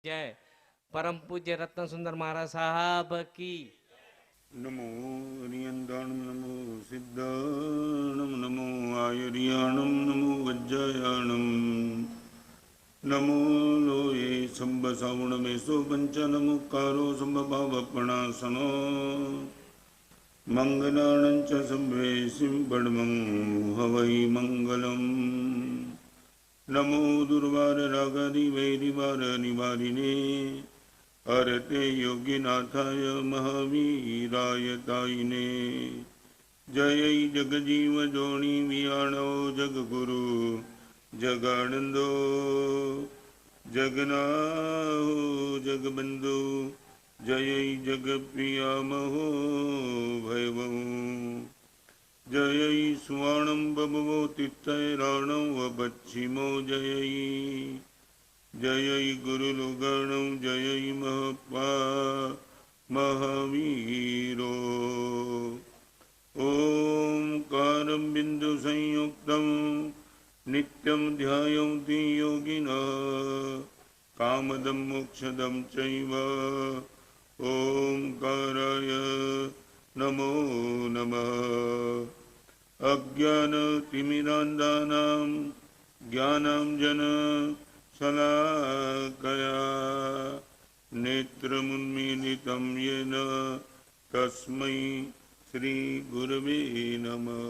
जय। परम पूज्य रत्न सुंदर महाराज साहब की। नमो अरियंताणं नमो सिद्धाणं नमो आयुर्याणं नमो वज्रयाणं नमो लोये सम्बसावणमेषु पञ्चनमुक्कारो सम्भभावपणासनो मङ्गलाणं च सम्भेसिं पद्मं हवै मङ्गलम् नमो दुर्वाररागदिवैरिवारनिवारिणे हरते योगिनाथाय महावीराय तायिने जय जगजीव जोनि वियाणो जगगुरु जगानंदो जगनाहो जगबंधु जय जगप्रिया महो भैवं जय सुवर्णं बभवो तीर्थैराणं वपच्छिमो जय जय गुरुलुगणं जय महपा महावीरो ओंकारं बिंदु संयुक्तं नित्यं ध्यायन्ति योगिनः कामदं मोक्षदं चैव ओंकाराय नमो नमः अज्ञानतिमिरान्धानां ज्ञानाञ्जन शलाकया नेत्रमुन्मीलितं येन तस्मै श्री गुरवे नमः।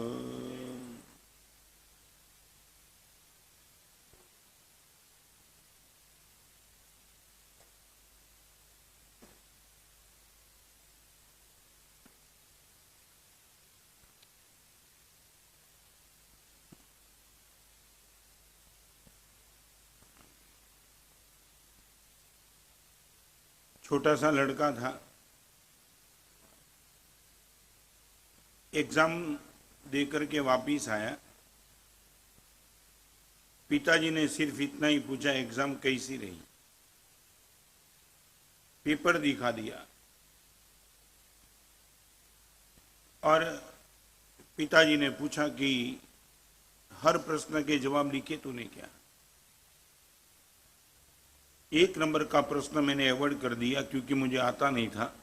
छोटा सा लड़का था, एग्जाम देकर के वापिस आया। पिताजी ने सिर्फ इतना ही पूछा, एग्जाम कैसी रही? पेपर दिखा दिया और पिताजी ने पूछा कि हर प्रश्न के जवाब लिखे तूने क्या? एक नंबर का प्रश्न मैंने अवॉइड कर दिया क्योंकि मुझे आता नहीं था,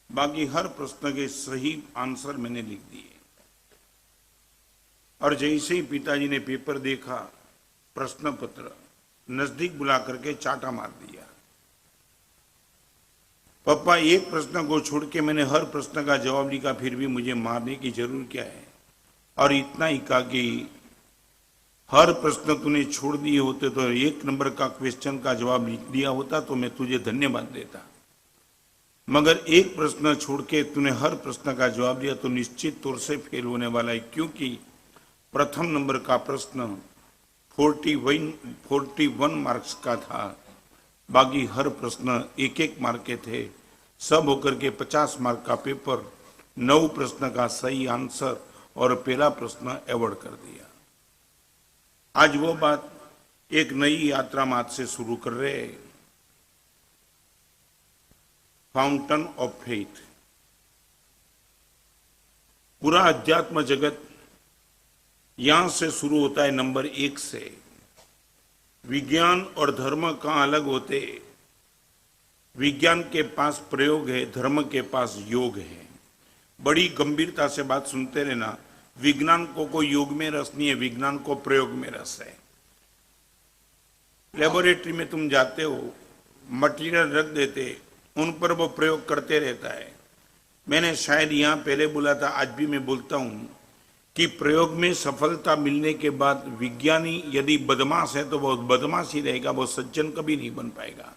बाकी हर प्रश्न के सही आंसर मैंने लिख दिए। और जैसे ही पिताजी ने पेपर देखा, प्रश्न पत्र नजदीक बुला करके चाटा मार दिया। पापा, एक प्रश्न को छोड़ के मैंने हर प्रश्न का जवाब लिखा, फिर भी मुझे मारने की जरूरत क्या है? और इतना ही कहा कि हर प्रश्न तूने छोड़ दिए होते तो एक नंबर का क्वेश्चन का जवाब लिख दिया होता तो मैं तुझे धन्यवाद देता, मगर एक प्रश्न छोड़ के तूने हर प्रश्न का जवाब दिया तो निश्चित तौर से फेल होने वाला है, क्योंकि प्रथम नंबर का प्रश्न 41 मार्क्स का था, बाकी हर प्रश्न एक एक मार्क के थे। सब होकर के 50 मार्क का पेपर, 9 प्रश्न का सही आंसर और पहला प्रश्न अवॉर्ड कर दिया। आज वो बात एक नई यात्रा मार्ग से शुरू कर रहे हैं, फाउंटेन ऑफ फेथ। पूरा अध्यात्म जगत यहां से शुरू होता है, नंबर 1 से। विज्ञान और धर्म कहां अलग होते? विज्ञान के पास प्रयोग है, धर्म के पास योग है। बड़ी गंभीरता से बात सुनते रहना। विज्ञान को कोई योग में रस नहीं है, विज्ञान को प्रयोग में रस है। लेबोरेटरी में तुम जाते हो, मटेरियल रख देते, उन पर वो प्रयोग करते रहता है। मैंने शायद यहां पहले बोला था, आज भी मैं बोलता हूं कि प्रयोग में सफलता मिलने के बाद विज्ञानी यदि बदमाश है तो बहुत बदमाश ही रहेगा, वो सज्जन कभी नहीं बन पाएगा।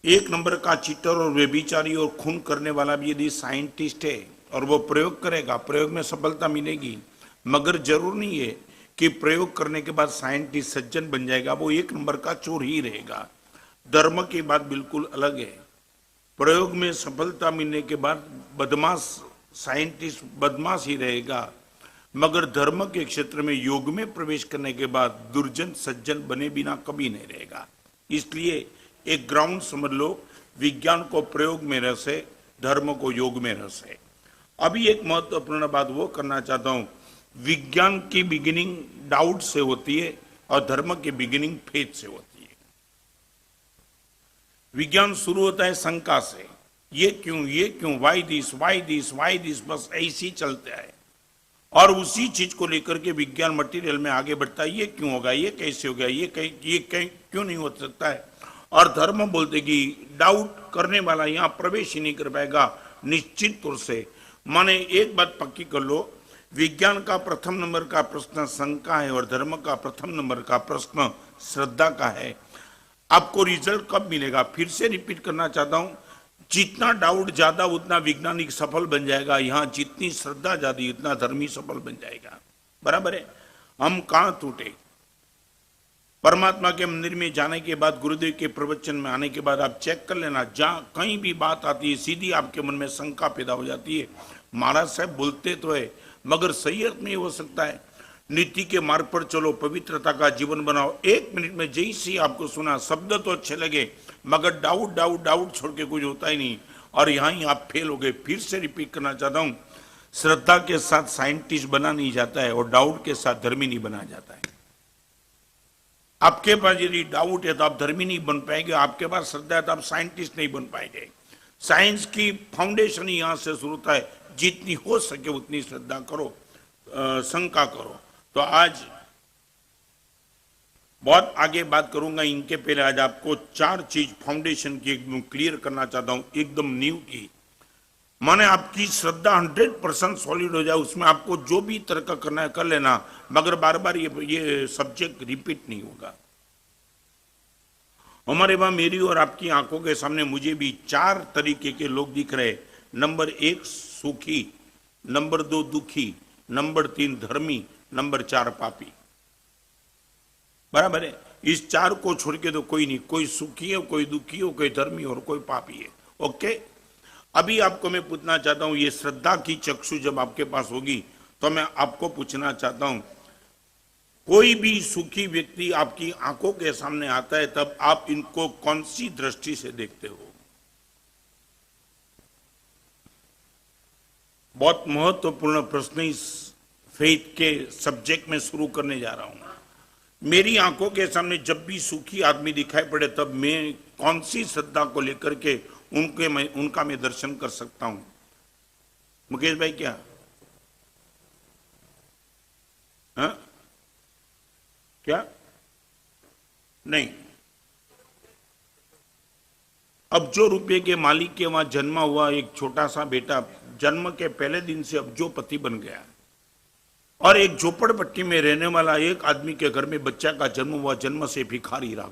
एक नंबर का चीटर और व्यभिचारी और खून करने वाला भी यदि साइंटिस्ट है और वो प्रयोग करेगा, प्रयोग में सफलता मिलेगी, मगर जरूर नहीं है कि प्रयोग करने के बाद साइंटिस्ट सज्जन बन जाएगा, वो एक नंबर का चोर ही रहेगा। धर्म की बात बिल्कुल अलग है। प्रयोग में सफलता मिलने के बाद बदमाश साइंटिस्ट बदमाश ही रहेगा, मगर धर्म के क्षेत्र में योग में प्रवेश करने के बाद दुर्जन सज्जन बने बिना कभी नहीं रहेगा। इसलिए एक ग्राउंड समझ लो, विज्ञान को प्रयोग में रस है, धर्म को योग में रस है। अभी एक महत्वपूर्ण बात वो करना चाहता हूं, विज्ञान की बिगिनिंग डाउट से होती है और धर्म की बिगिनिंग फेथ से होती है। विज्ञान शुरू होता है शंका से, ये क्यों, वाई दिस, बस ऐसे ही चलता है। और उसी चीज को लेकर के विज्ञान मटेरियल में आगे बढ़ता है, ये क्यों होगा, ये कैसे हो गया, ये क्यों नहीं हो सकता है। और धर्म बोलते कि डाउट करने वाला यहाँ प्रवेश ही नहीं कर पाएगा निश्चित तौर से। माने एक बात पक्की कर लो, विज्ञान का प्रथम नंबर का प्रश्न शंका है और धर्म का प्रथम नंबर का प्रश्न श्रद्धा का है। आपको रिजल्ट कब मिलेगा, फिर से रिपीट करना चाहता हूं, जितना डाउट ज्यादा उतना वैज्ञानिक सफल बन जाएगा, यहाँ जितनी श्रद्धा ज्यादा उतना धर्मी सफल बन जाएगा। बराबर है। हम कहां टूटे, परमात्मा के मंदिर में जाने के बाद, गुरुदेव के प्रवचन में आने के बाद आप चेक कर लेना, जहां कहीं भी बात आती है सीधी आपके मन में शंका पैदा हो जाती है, महाराज साहब बोलते तो है मगर सही अर्थ में हो सकता है। नीति के मार्ग पर चलो, पवित्रता का जीवन बनाओ। एक मिनट में जैसे आपको सुना, शब्द तो अच्छे लगे मगर डाउट छोड़ के कुछ होता ही नहीं, और यहाँ ही आप फेल हो गए। फिर से रिपीट करना चाहता हूँ, श्रद्धा के साथ साइंटिस्ट बना नहीं जाता है और डाउट के साथ धर्मी नहीं बना जाता है। आपके पास यदि डाउट है तो आप धर्मी नहीं बन पाएंगे, आपके पास श्रद्धा है तो आप साइंटिस्ट नहीं बन पाएंगे। साइंस की फाउंडेशन ही यहां से शुरू होता है। जितनी हो सके उतनी श्रद्धा करो, शंका करो। तो आज बहुत आगे बात करूंगा, इनके पहले आज आपको 4 चीज फाउंडेशन की क्लियर करना चाहता हूं, एकदम न्यू की। माने आपकी श्रद्धा 100% सॉलिड हो जाए, उसमें आपको जो भी तर्क करना है कर लेना, मगर बार बार ये सब्जेक्ट रिपीट नहीं होगा। हमारे वहां मेरी और आपकी आंखों के सामने मुझे भी 4 तरीके के लोग दिख रहे। नंबर 1 सुखी, नंबर 2 दुखी, नंबर 3 धर्मी, नंबर 4 पापी। बराबर है। इस 4 को छोड़ के तो कोई नहीं, कोई सुखी है, कोई दुखी हो, कोई धर्मी और कोई पापी है। ओके, अभी आपको मैं पूछना चाहता हूं, ये श्रद्धा की चक्षु जब आपके पास होगी तो मैं आपको पूछना चाहता हूं, कोई भी सुखी व्यक्ति आपकी आंखों के सामने आता है तब आप इनको कौन सी दृष्टि से देखते हो? बहुत महत्वपूर्ण प्रश्न इस फेथ के सब्जेक्ट में शुरू करने जा रहा हूं। मेरी आंखों के सामने जब भी सुखी आदमी दिखाई पड़े तब मैं कौन सी श्रद्धा को लेकर के उनका मैं दर्शन कर सकता हूं? मुकेश भाई क्या? हाँ? क्या? नहीं। अब जो रुपये के मालिक के वहां जन्मा हुआ एक छोटा सा बेटा, जन्म के पहले दिन से अब जो पति बन गया, और एक झोपड़पट्टी में रहने वाला एक आदमी के घर में बच्चा का जन्म हुआ, जन्म से भिखारी रहा।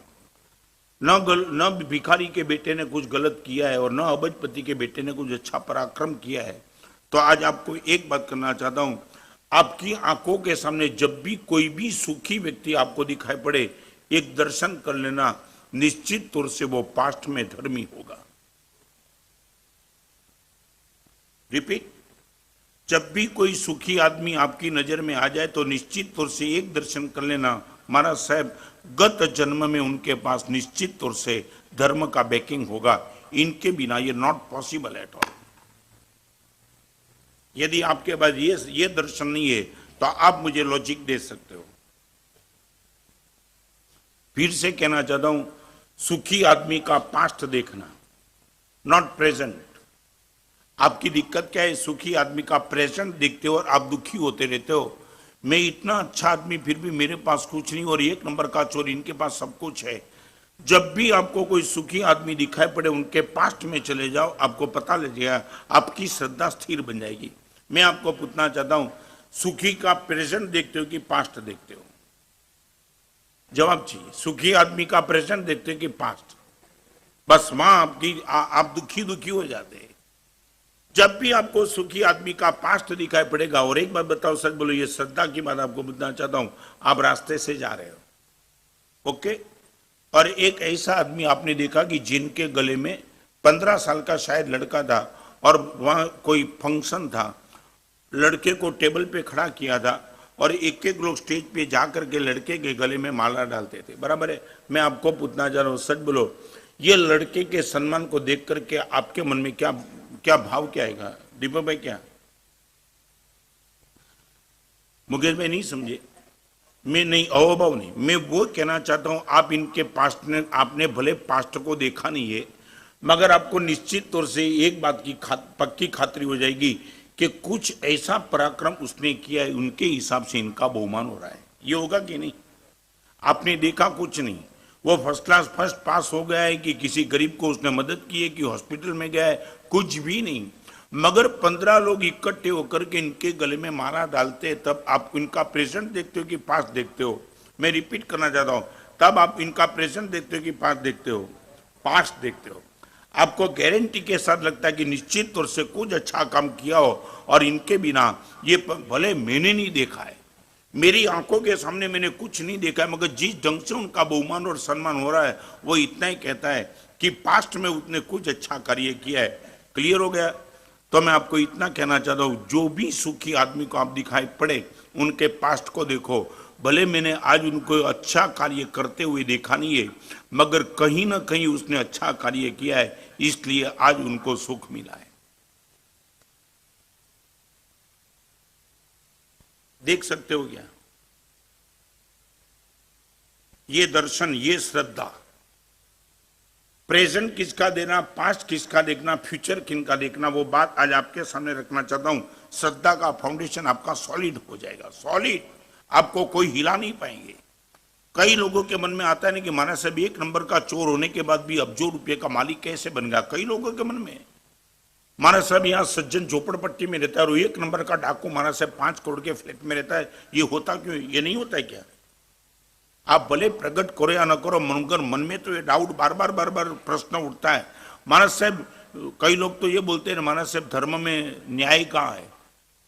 न भिखारी के बेटे ने कुछ गलत किया है और न अबजपति के बेटे ने कुछ अच्छा पराक्रम किया है। तो आज आपको एक बात करना चाहता हूं, आपकी आंखों के सामने जब भी कोई भी सुखी व्यक्ति आपको दिखाई पड़े, एक दर्शन कर लेना, निश्चित तौर से वो पास्ट में धर्मी होगा। रिपीट, जब भी कोई सुखी आदमी आपकी नजर में आ जाए तो निश्चित तौर से एक दर्शन कर लेना, महाराज साहब गत जन्म में उनके पास निश्चित तौर से धर्म का बैकिंग होगा। इनके बिना ये नॉट पॉसिबल एट ऑल। यदि आपके पास ये दर्शन नहीं है तो आप मुझे लॉजिक दे सकते हो। फिर से कहना चाहता हूं, सुखी आदमी का पास्ट देखना, नॉट प्रेजेंट। आपकी दिक्कत क्या है? सुखी आदमी का प्रेजेंट देखते हो और आप दुखी होते रहते हो। मैं इतना अच्छा आदमी फिर भी मेरे पास कुछ नहीं और 1 नंबर का चोर, इनके पास सब कुछ है। जब भी आपको कोई सुखी आदमी दिखाई पड़े, उनके पास्ट में चले जाओ, आपको पता लग जाएगा, आपकी श्रद्धा स्थिर बन जाएगी। मैं आपको पूछना चाहता हूं, सुखी का प्रेजेंट देखते हो कि पास्ट देखते हो? जवाब चाहिए। सुखी आदमी का प्रेजेंट देखते हो कि पास्ट? बस वहां आप दुखी हो जाते हैं। जब भी आपको सुखी आदमी का पास्ट दिखाई पड़ेगा, और एक बात बताओ, सच बोलो, ये श्रद्धा की बात आपको बताना चाहता हूं, आप रास्ते से जा रहे हो, ओके, और एक ऐसा आदमी आपने देखा कि जिनके गले में 15 साल का शायद लड़का था और वहां कोई फंक्शन था, लड़के को टेबल पे खड़ा किया था और एक एक लोग स्टेज पे जाकर के लड़के के गले में माला डालते थे। बराबर है। मैं आपको पूछना चाह रहा हूं, सच बोलो, ये लड़के के सम्मान को देख करके आपके मन में क्या भाव क्या आएगा? दीपक भाई क्या? मुकेश भाई नहीं समझे? मैं नहीं, अहोभाव नहीं, मैं वो कहना चाहता हूं, आप इनके पास्ट ने, आपने भले पास्ट को देखा नहीं है, मगर आपको निश्चित तौर से एक बात की पक्की खातरी हो जाएगी कि कुछ ऐसा पराक्रम उसने किया है, उनके हिसाब से इनका बहुमान हो रहा है। ये होगा कि नहीं? आपने देखा कुछ नहीं, वो फर्स्ट क्लास फर्स्ट पास हो गया है कि किसी गरीब को उसने मदद की है कि हॉस्पिटल में गया है, कुछ भी नहीं। मगर 15 लोग इकट्ठे होकर के इनके गले में माला डालते हैं, तब आप इनका प्रेजेंट देखते हो कि पास्ट देखते हो? मैं रिपीट करना चाहता हूं, तब आप इनका प्रेजेंट देखते हो कि पास्ट देखते हो? पास्ट देखते हो। आपको गारंटी के साथ लगता है कि निश्चित तौर से कुछ अच्छा काम किया हो, और इनके बिना ये भले मैंने नहीं देखा है, मेरी आंखों के सामने मैंने कुछ नहीं देखा है, मगर जिस ढंग से उनका बहुमान और सम्मान हो रहा है वो इतना ही कहता है कि पास्ट में उसने कुछ अच्छा कार्य किया है। क्लियर हो गया? तो मैं आपको इतना कहना चाहता हूं, जो भी सुखी आदमी को आप दिखाई पड़े उनके पास्ट को देखो। भले मैंने आज उनको अच्छा कार्य करते हुए देखा नहीं है, मगर कहीं ना कहीं उसने अच्छा कार्य किया है, इसलिए आज उनको सुख मिला है। देख सकते हो क्या? ये दर्शन, ये श्रद्धा, प्रेजेंट किसका देना, पास्ट किसका देखना, फ्यूचर किनका देखना, वो बात आज आपके सामने रखना चाहता हूं। श्रद्धा का फाउंडेशन आपका सॉलिड हो जाएगा, सॉलिड, आपको कोई हिला नहीं पाएंगे। कई लोगों के मन में आता है ना कि महाराज साहब एक नंबर का चोर होने के बाद भी अब्जों रुपये का मालिक कैसे बन गया? कई लोगों के मन में, महाराज साहब यहाँ सज्जन झोपड़पट्टी में रहता है और एक नंबर का डाकू महाराज साहब 5 करोड़ के फ्लैट में रहता है, ये होता क्यों? ये नहीं होता है क्या? आप भले प्रकट करो या न करो, मगर मन में तो ये डाउट बार बार प्रश्न उठता है। महाराज साहब, कई लोग तो ये बोलते हैं महाराज साहब धर्म में न्याय कहाँ है?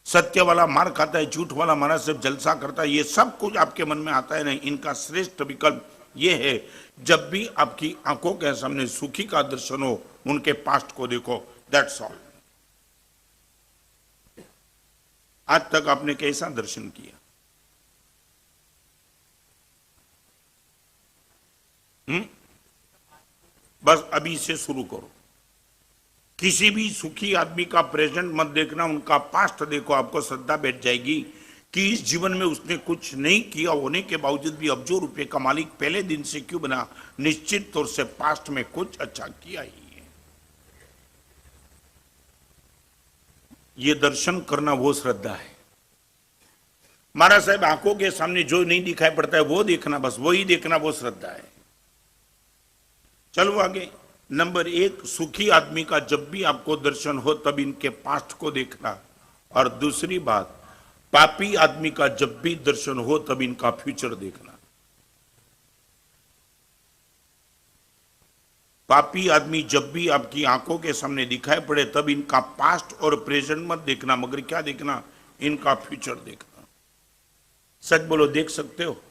सत्य वाला मार खाता है, झूठ वाला महाराज साहब जलसा करता है। ये सब कुछ आपके मन में आता है नहीं। इनका श्रेष्ठ विकल्प ये है, जब भी आपकी आंखों के सामने सुखी का दर्शन हो, उनके पास्ट को देखो, दैट्स ऑल। आज तक आपने कैसा दर्शन किया? बस अभी से शुरू करो। किसी भी सुखी आदमी का प्रेजेंट मत देखना, उनका पास्ट देखो, आपको श्रद्धा बैठ जाएगी कि इस जीवन में उसने कुछ नहीं किया होने के बावजूद भी अब्जों रुपए का मालिक पहले दिन से क्यों बना? निश्चित तौर से पास्ट में कुछ अच्छा किया ही है। ये दर्शन करना वो श्रद्धा है। महाराज साहब आंखों के सामने जो नहीं दिखाई पड़ता है वो देखना, बस वही देखना, वो श्रद्धा है। चलो आगे। नंबर 1, सुखी आदमी का जब भी आपको दर्शन हो तब इनके पास्ट को देखना। और दूसरी बात, पापी आदमी का जब भी दर्शन हो तब इनका फ्यूचर देखना। पापी आदमी जब भी आपकी आंखों के सामने दिखाई पड़े तब इनका पास्ट और प्रेजेंट मत देखना, मगर क्या देखना? इनका फ्यूचर देखना। सच बोलो, देख सकते हो?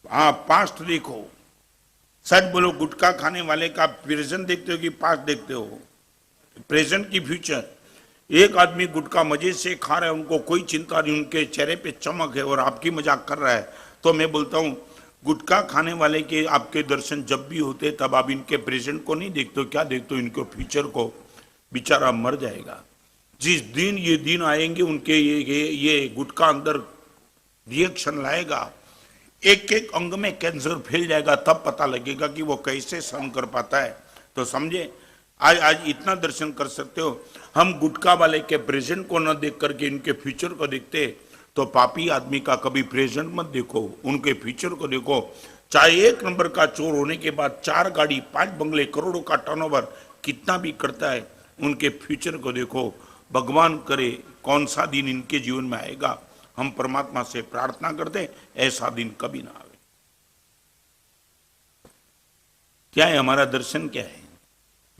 हाँ, पास्ट देखो। सच बोलो, गुटखा खाने वाले का प्रेजेंट देखते हो कि पास्ट देखते हो? प्रेजेंट की फ्यूचर। एक आदमी गुटखा मजे से खा रहा है, उनको कोई चिंता नहीं, उनके चेहरे पे चमक है, और आपकी मजाक कर रहा है। तो मैं बोलता हूं, गुटखा खाने वाले के आपके दर्शन जब भी होते तब आप इनके प्रेजेंट को नहीं देखते हो, क्या देखते हो? इनके फ्यूचर को। बेचारा मर जाएगा। जिस दिन ये दिन आएंगे उनके ये गुटखा अंदर रिएक्शन लाएगा, एक एक अंग में कैंसर फैल जाएगा, तब पता लगेगा कि वो कैसे सहन कर पाता है। तो समझे, आज इतना दर्शन कर सकते हो। हम गुटखा वाले के प्रेजेंट को न देख करके इनके फ्यूचर को देखते, तो पापी आदमी का कभी प्रेजेंट मत देखो, उनके फ्यूचर को देखो। चाहे एक नंबर का चोर होने के बाद 4 गाड़ी 5 बंगले करोड़ों का टर्नओवर कितना भी करता है, उनके फ्यूचर को देखो। भगवान करे कौन सा दिन इनके जीवन में आएगा, हम परमात्मा से प्रार्थना करते ऐसा दिन कभी ना आवे। क्या है हमारा दर्शन? क्या है?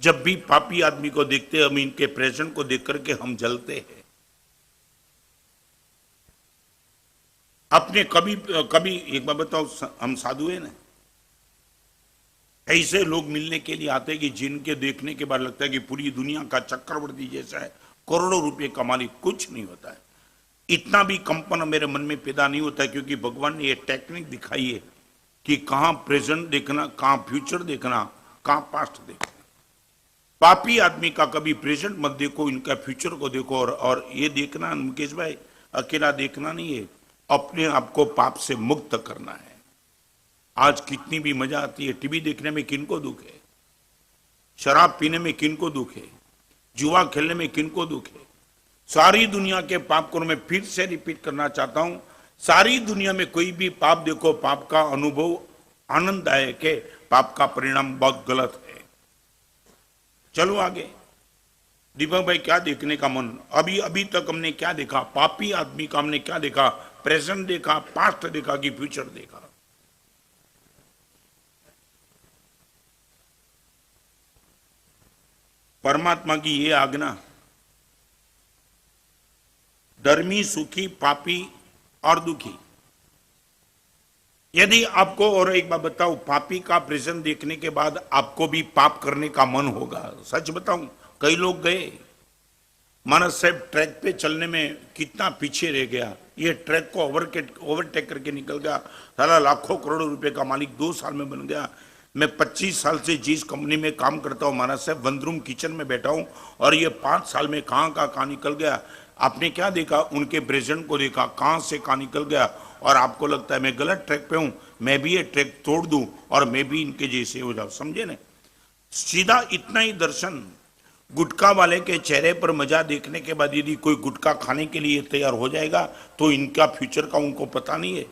जब भी पापी आदमी को देखते हम इनके प्रेजेंट को देख करके हम जलते हैं। अपने कभी एक बात बताओ, हम साधु है ना, ऐसे लोग मिलने के लिए आते हैं कि जिनके देखने के बाद लगता है कि पूरी दुनिया का चक्रवर्ती जैसा है, करोड़ों रुपए का मालिक, कुछ नहीं होता है। इतना भी कंपन मेरे मन में पैदा नहीं होता है, क्योंकि भगवान ने ये टेक्निक दिखाई है कि कहां प्रेजेंट देखना, कहां फ्यूचर देखना, कहां पास्ट देखना। पापी आदमी का कभी प्रेजेंट मत देखो, इनका फ्यूचर को देखो। और ये देखना मुकेश भाई, अकेला देखना नहीं है, अपने आप को पाप से मुक्त करना है। आज कितनी भी मजा आती है टीवी देखने में, किनको दुख है? शराब पीने में किनको दुख है? जुआ खेलने में किनको दुख है? सारी दुनिया के पाप को मैं फिर से रिपीट करना चाहता हूं, सारी दुनिया में कोई भी पाप देखो, पाप का अनुभव आनंददायक है, पाप का परिणाम बहुत गलत है। चलो आगे। दीपक भाई, क्या देखने का मन? अभी अभी तक हमने क्या देखा? पापी आदमी का हमने क्या देखा? प्रेजेंट देखा, पास्ट देखा कि फ्यूचर देखा? परमात्मा की ये आज्ञा, धर्मी, सुखी, पापी और दुखी। यदि आपको, और एक बात बताऊं, पापी का प्रेजेंट देखने के बाद आपको भी पाप करने का मन होगा। सच बताऊं, कई लोग गए, मानस साहब ट्रैक पे चलने में कितना पीछे रह गया, ये ट्रैक को ओवरटेक करके निकल गया, साला लाखों करोड़ों रुपए का मालिक 2 साल में बन गया। मैं 25 साल से जिस कंपनी में काम करता हूं मानस साहब, वनरूम किचन में बैठा हूं, और ये 5 साल में कहां निकल गया। आपने क्या देखा? उनके प्रेजेंट को देखा, कहां से कहां निकल गया। और आपको लगता है मैं गलत ट्रैक पे हूं, मैं भी ये ट्रैक तोड़ दूं और मैं भी इनके जैसे हो जाऊं। समझे ना? सीधा इतना ही दर्शन। गुटखा वाले के चेहरे पर मजा देखने के बाद यदि कोई गुटखा खाने के लिए तैयार हो जाएगा तो इनका फ्यूचर का उनको पता नहीं है,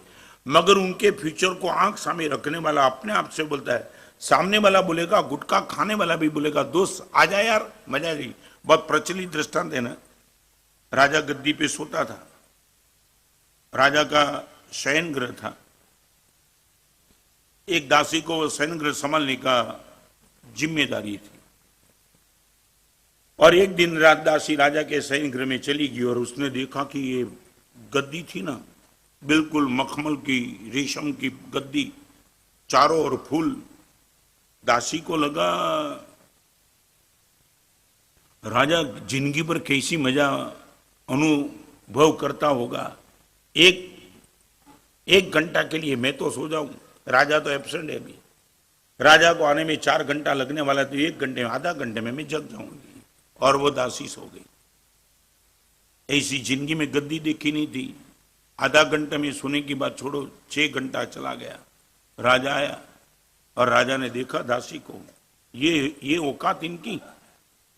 मगर उनके फ्यूचर को आंख सामने रखने वाला अपने आप से बोलता है, सामने वाला बोलेगा, गुटखा खाने वाला भी बोलेगा, दोस्त आ जाए यार, मजा जी। बहुत प्रचलित दृष्टांत है ना। राजा गद्दी पे सोता था, राजा का शयन गृह था, एक दासी को शयन गृह संभालने का जिम्मेदारी थी। और एक दिन रात दासी राजा के शयन गृह में चली गई और उसने देखा कि ये गद्दी थी ना, बिल्कुल मखमल की, रेशम की गद्दी, चारों ओर फूल। दासी को लगा राजा जिंदगी पर कैसी मजा अनुभव करता होगा, एक घंटा के लिए मैं तो सो जाऊं, राजा तो एब्सेंट है अभी, राजा को आने में 4 घंटा लगने वाला, तो 1 घंटे में, आधा घंटे में मैं जग जाऊंगी। और वो दासी सो गई। ऐसी जिंदगी में गद्दी देखी नहीं थी। आधा घंटे में सोने की बात छोड़ो, 6 घंटा चला गया। राजा आया और राजा ने देखा दासी को, ये औकात इनकी,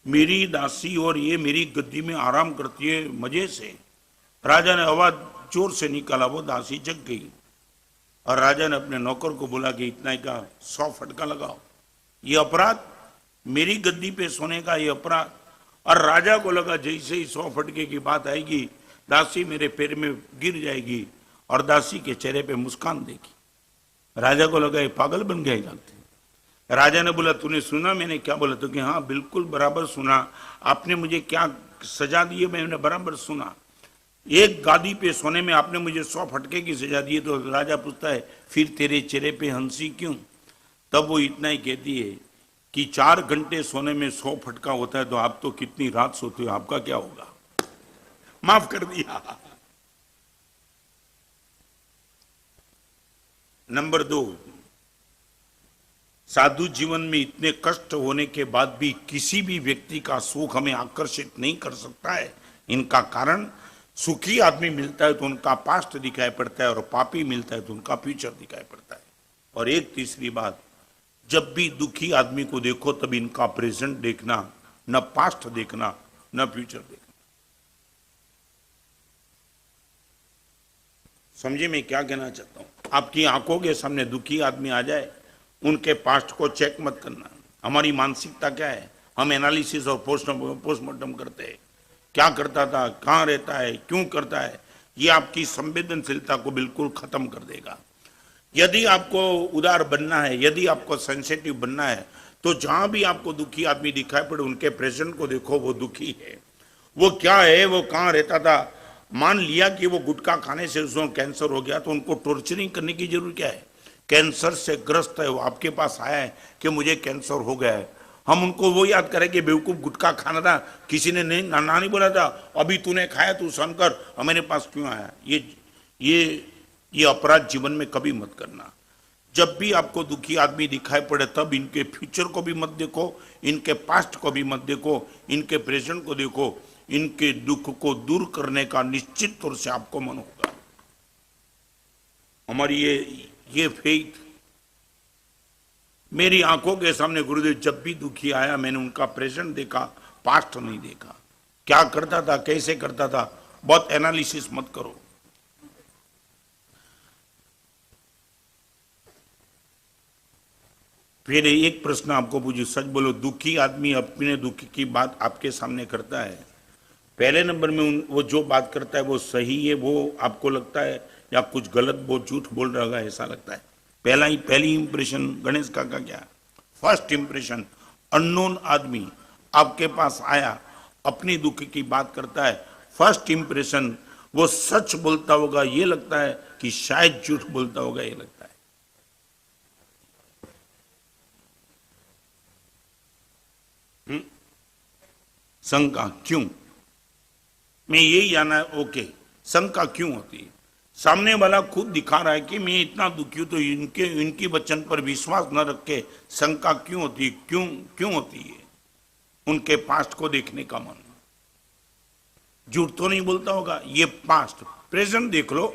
मेरी दासी और ये मेरी गद्दी में आराम करती है मजे से। राजा ने आवाज जोर से निकाला, वो दासी जग गई। और राजा ने अपने नौकर को बोला कि इतना का 100 फटका लगाओ, ये अपराध, मेरी गद्दी पे सोने का ये अपराध। और राजा को लगा जैसे ही 100 फटके की बात आएगी, दासी मेरे पैर में गिर जाएगी और दासी के चेहरे पे मुस्कान देगी। राजा को लगा ये पागल बन गया लगते। राजा ने बोला, तूने सुना मैंने क्या बोला? तो कि हाँ बिल्कुल बराबर सुना, आपने मुझे क्या सजा दी है मैंने बराबर सुना। एक गादी पे सोने में आपने मुझे 100 फटके की सजा दी है। तो राजा पूछता है, फिर तेरे चेहरे पे हंसी क्यों? तब वो इतना ही कहती है कि 4 घंटे सोने में 100 फटका होता है, तो आप तो कितनी रात सोते हो, आपका क्या होगा? माफ कर दिया। नंबर 2, साधु जीवन में इतने कष्ट होने के बाद भी किसी भी व्यक्ति का सुख हमें आकर्षित नहीं कर सकता है। इनका कारण, सुखी आदमी मिलता है तो उनका पास्ट दिखाई पड़ता है, और पापी मिलता है तो उनका फ्यूचर दिखाई पड़ता है। और एक तीसरी बात, जब भी दुखी आदमी को देखो तब इनका प्रेजेंट देखना, न पास्ट देखना, न फ्यूचर देखना। समझे मैं क्या कहना चाहता हूं? आपकी आंखों के सामने दुखी आदमी आ जाए, उनके पास्ट को चेक मत करना। हमारी मानसिकता क्या है? हम एनालिसिस और पोस्टमार्टम करते हैं, क्या करता था, कहां रहता है, क्यों करता है। ये आपकी संवेदनशीलता को बिल्कुल खत्म कर देगा। यदि आपको उदार बनना है, यदि आपको सेंसिटिव बनना है, तो जहां भी आपको दुखी आदमी दिखाई पड़े उनके प्रेजेंट को देखो, वो दुखी है, वो क्या है, वो कहां रहता था। मान लिया कि वो गुटखा खाने से उसको कैंसर हो गया, तो उनको टॉर्चरिंग करने की जरूरत क्या है? कैंसर से ग्रस्त है, वो आपके पास आया है कि मुझे कैंसर हो गया है, हम उनको वो याद करें कि बेवकूफ गुटखा खाना था, किसी ने नहीं बोला था, अभी तूने खाया तू सहन कर, और मेरे पास क्यों आया? ये अपराध जीवन में कभी मत करना। जब भी आपको दुखी आदमी दिखाई पड़े तब इनके फ्यूचर को भी मत देखो, इनके पास्ट को भी मत देखो, इनके प्रेजेंट को देखो। इनके दुख को दूर करने का निश्चित तौर से आपको मन होगा। हमारी ये फेथ, मेरी आंखों के सामने गुरुदेव जब भी दुखी आया मैंने उनका प्रेजेंट देखा, पास्ट नहीं देखा। क्या करता था, कैसे करता था, बहुत एनालिसिस मत करो। फिर एक प्रश्न आपको पूछू, सच बोलो, दुखी आदमी अपने दुख की बात आपके सामने करता है, पहले नंबर में वो जो बात करता है वो सही है, वो आपको लगता है, या कुछ गलत, वो झूठ बोल रहा है ऐसा लगता है? पहली इंप्रेशन गणेश काका क्या? फर्स्ट इंप्रेशन, अननोन आदमी आपके पास आया, अपनी दुख की बात करता है, फर्स्ट इंप्रेशन वो सच बोलता होगा ये लगता है कि शायद झूठ बोलता होगा ये लगता है? शंका क्यों? मैं यही जाना है, ओके, शंका क्यों होती है? सामने वाला खुद दिखा रहा है कि मैं इतना दुखी हूं, तो इनकी वचन पर विश्वास न रख के शंका क्यों होती है? क्यों होती है? उनके पास्ट को देखने का मन। झूठ तो नहीं बोलता होगा, ये पास्ट, प्रेजेंट देख लो।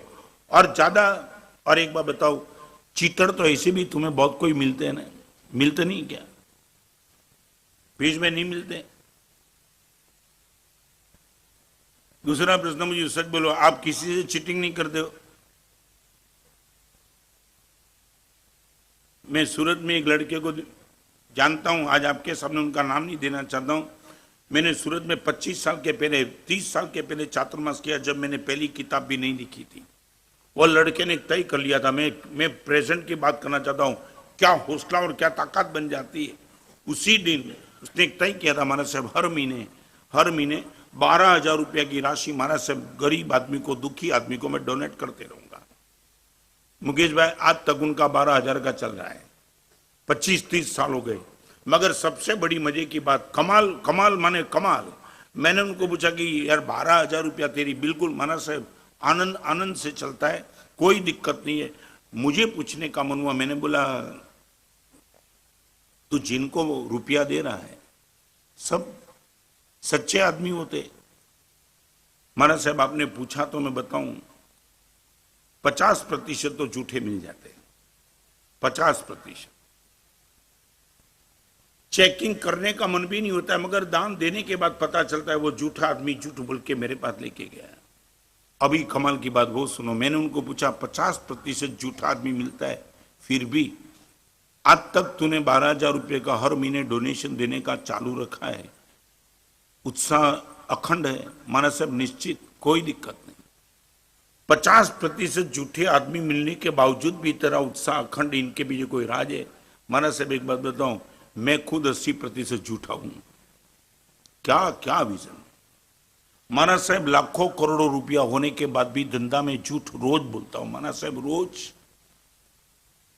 और ज्यादा, और एक बार बताओ, चीटर तो ऐसे भी तुम्हें बहुत कोई मिलते हैं ना, मिलते नहीं क्या? बीच में नहीं मिलते? दूसरा प्रश्न, मुझे सच बोलो, आप किसी से चीटिंग नहीं करते हो? मैं सूरत में एक लड़के को जानता हूं, आज आपके सामने उनका नाम नहीं देना चाहता हूं। मैंने सूरत में 25 साल के पहले, 30 साल के पहले चातुर्मास किया, जब मैंने पहली किताब भी नहीं लिखी थी। वो लड़के ने तय कर लिया था, मैं प्रेजेंट की बात करना चाहता हूं, क्या हौसला और क्या ताकत बन जाती है। उसी दिन उसने तय किया था, महाराज साहब हर महीने 12,000 रुपया की राशि महाराज साहब गरीब आदमी को, दुखी आदमी को मैं डोनेट करते रहूंगा। मुकेश भाई आज तक उनका 12,000 का चल रहा है, 25-30 साल हो गए। मगर सबसे बड़ी मजे की बात, कमाल माने कमाल, मैंने उनको पूछा कि यार 12,000 रुपया तेरी बिल्कुल महाराज साहब आनंद से चलता है, कोई दिक्कत नहीं है। मुझे पूछने का मन हुआ, मैंने बोला तू जिनको रुपया दे रहा है सब सच्चे आदमी होते? महाराज साहब आपने पूछा तो मैं बताऊं, 50% तो झूठे मिल जाते हैं, 50%। चेकिंग करने का मन भी नहीं होता है, मगर दान देने के बाद पता चलता है वो झूठा आदमी झूठ बोल के मेरे पास लेके गया। अभी कमाल की बात वो सुनो, मैंने उनको पूछा 50% झूठा आदमी मिलता है, फिर भी आज तक तूने 12,000 रुपये का हर महीने डोनेशन देने का चालू रखा है, उत्साह अखंड है, माना साहब निश्चित कोई दिक्कत नहीं। 50% झूठे आदमी मिलने के बावजूद भी तेरा उत्साह अखंड, इनके पीछे कोई राज है? माना साहब एक बात बताऊं, मैं खुद 80% झूठा हूं। क्या विजन? माना साहब लाखों करोड़ों रुपया होने के बाद भी धंधा में झूठ रोज बोलता हूं, माना साहब रोज।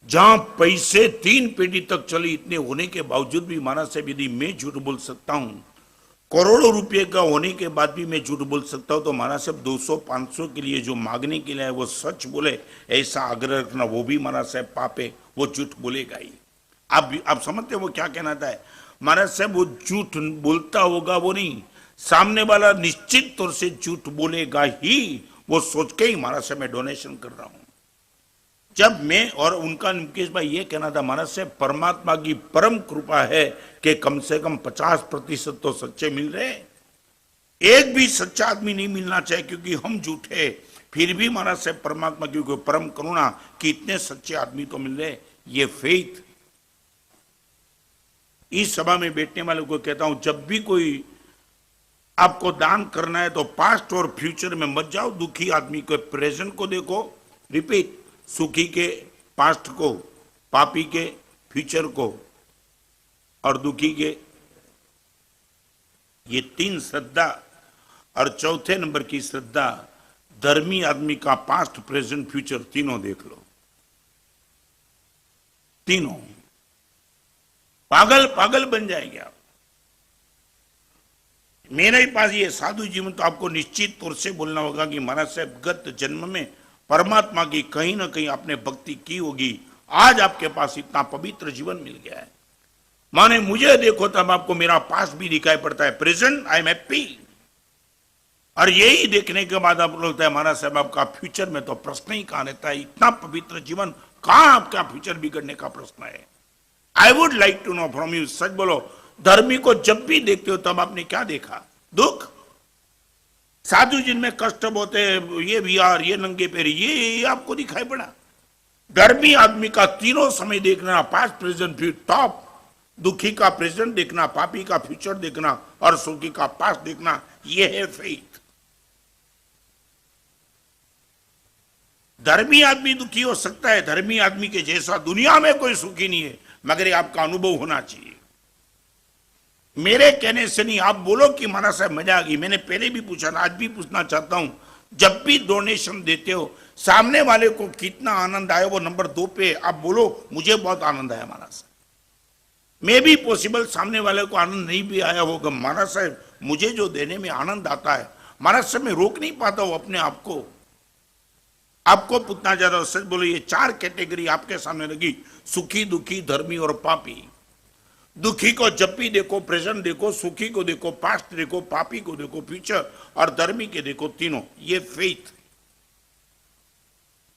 जहां पैसे 3 पेटी तक चली, इतने होने के बावजूद भी माना साहब यदि मैं झूठ बोल सकता हूं, करोड़ों रुपए का होने के बाद भी मैं झूठ बोल सकता हूं, तो माना साहब 200-500 के लिए जो मांगने के लिए है वो सच बोले ऐसा आग्रह रखना वो भी माना साहब पाप है, वो झूठ बोलेगा ही। आप समझते हो वो क्या कहना था? महाराज साहब वो झूठ बोलता होगा वो नहीं, सामने वाला निश्चित तौर से झूठ बोलेगा ही, वो सोच के ही महाराज साहब मैं डोनेशन कर रहा हूं। जब मैं और उनका मुकेश भाई ये कहना था, महाराज साहब परमात्मा की परम कृपा है कि कम से कम 50% तो सच्चे मिल रहे, एक भी सच्चा आदमी नहीं मिलना चाहिए, क्योंकि हम झूठे, फिर भी महाराज साहब परमात्मा की परम करुणा कि इतने सच्चे आदमी तो मिल रहे। ये फेथ इस सभा में बैठने वालों को कहता हूं, जब भी कोई आपको दान करना है तो पास्ट और फ्यूचर में मत जाओ, दुखी आदमी को प्रेजेंट को देखो, रिपीट, सुखी के पास्ट को, पापी के फ्यूचर को, और दुखी के, ये 3 श्रद्धा। और चौथे नंबर की श्रद्धा, धर्मी आदमी का पास्ट प्रेजेंट फ्यूचर तीनों देख लो, तीनों। पागल बन जाएंगे आप। मेरे पास ये साधु जीवन तो आपको निश्चित तौर से बोलना होगा कि महाराज साहब गत जन्म में परमात्मा की कहीं ना कहीं आपने भक्ति की होगी, आज आपके पास इतना पवित्र जीवन मिल गया है। माने मुझे देखो तब आपको मेरा पास भी दिखाई पड़ता है, प्रेजेंट आई एम हैप्पी। और यही देखने के बाद आप बोलते हैं महाराज साहब आपका फ्यूचर में तो प्रश्न ही कहां रहता है, इतना पवित्र जीवन, कहां आपका फ्यूचर बिगड़ने का प्रश्न है। I would like to know from you, सच बोलो, धर्मी को जब भी देखते हो तब आपने क्या देखा? दुख? साधु जिनमें कष्ट होते हैं, ये विहार, ये नंगे पैर, ये आपको दिखाई पड़ा? धर्मी आदमी का तीनों समय देखना, पास्ट प्रेजेंट फ्यूचर, टॉप, दुखी का प्रेजेंट देखना, पापी का फ्यूचर देखना और सुखी का पास्ट देखना, ये है फेथ। धर्मी आदमी दुखी हो सकता है, धर्मी आदमी के जैसा दुनिया में कोई सुखी नहीं है, मगर ये आपका अनुभव होना चाहिए। मेरे कहने से नहीं, आप बोलो कि महाराज साहब मजा आ गई। मैंने पहले भी पूछा, आज भी पूछना चाहता हूं, जब भी डोनेशन देते हो सामने वाले को कितना आनंद आया, वो नंबर 2 पे आप बोलो मुझे बहुत आनंद आया महाराज साहब। मे भी पॉसिबल सामने वाले को आनंद नहीं भी आया होगा, महाराज साहब मुझे जो देने में आनंद आता है महाराज साहब मैं रोक नहीं पाता हूं अपने आप को। आपको पूछना चाहता हूं, सच बोलो, ये 4 कैटेगरी आपके सामने लगी, सुखी, दुखी, धर्मी और पापी। दुखी को जब भी देखो प्रेजेंट देखो, सुखी को देखो पास्ट देखो, पापी को देखो फ्यूचर, और धर्मी के देखो तीनों। ये फेथ।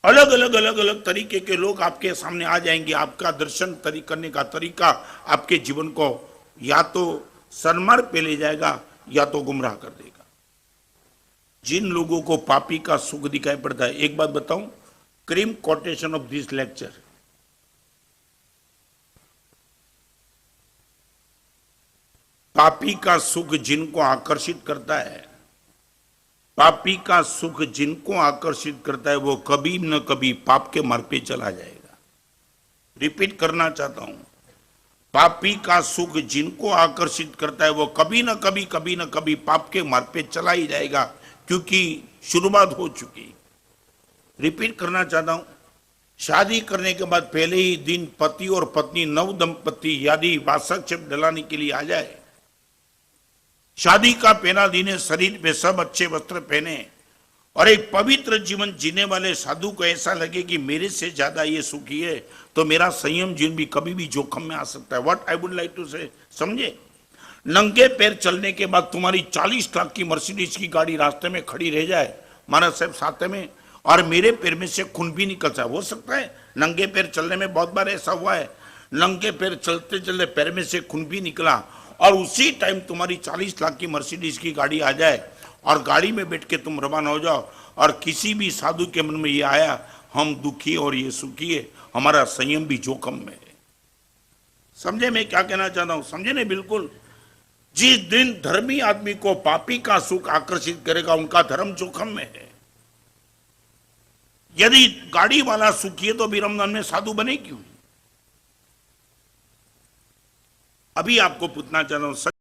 अलग अलग तरीके के लोग आपके सामने आ जाएंगे, आपका दर्शन करने का तरीका आपके जीवन को या तो सन्मार्ग पे ले जाएगा या तो गुमराह कर देगा। जिन लोगों को पापी का सुख दिखाई पड़ता है, एक बात बताऊं, cream quotation of this lecture, पापी का सुख जिनको आकर्षित करता है, पापी का सुख जिनको आकर्षित करता है, वो कभी न कभी पाप के मार्ग पे चला जाएगा। रिपीट करना चाहता हूं, पापी का सुख जिनको आकर्षित करता है, वो कभी न कभी पाप के मार्ग पे चला ही जाएगा, क्योंकि शुरुआत हो चुकी। रिपीट करना चाहता हूं, शादी करने के बाद पहले ही दिन पति और पत्नी नव दंपति यदि वासक्षेप डलाने के लिए आ जाए, शादी का पहला दिन है, शरीर पे सब अच्छे वस्त्र पहने और एक पवित्र जीवन जीने वाले साधु को ऐसा लगे कि मेरे से ज्यादा ये सुखी है, तो मेरा संयम जीवन भी कभी भी जोखिम में आ सकता है। What I would like to say, समझे? नंगे पैर चलने के बाद तुम्हारी 40 लाख की मर्सिडीज की गाड़ी रास्ते में खड़ी रह जाए महाराज साहब साथ में, और मेरे पैर में से खून भी निकल जाए, हो सकता है। नंगे पैर चलने में बहुत बार ऐसा हुआ है, नंगे पैर चलते चलते पैर में से खून भी निकला, और उसी टाइम तुम्हारी 40 लाख की मर्सिडीज की गाड़ी आ जाए और गाड़ी में बैठ के तुम रवाना हो जाओ, और किसी भी साधु के मन में ये आया हम दुखी और ये सुखी है, हमारा संयम भी जोखिम में है। समझे मैं क्या कहना चाहता हूं? समझे नहीं? बिल्कुल। जिस दिन धर्मी आदमी को पापी का सुख आकर्षित करेगा, उनका धर्म जोखिम में है। यदि गाड़ी वाला सुखी है तो भी रमजान में साधु बने क्यों? अभी आपको पूछना चाह रहा हूं,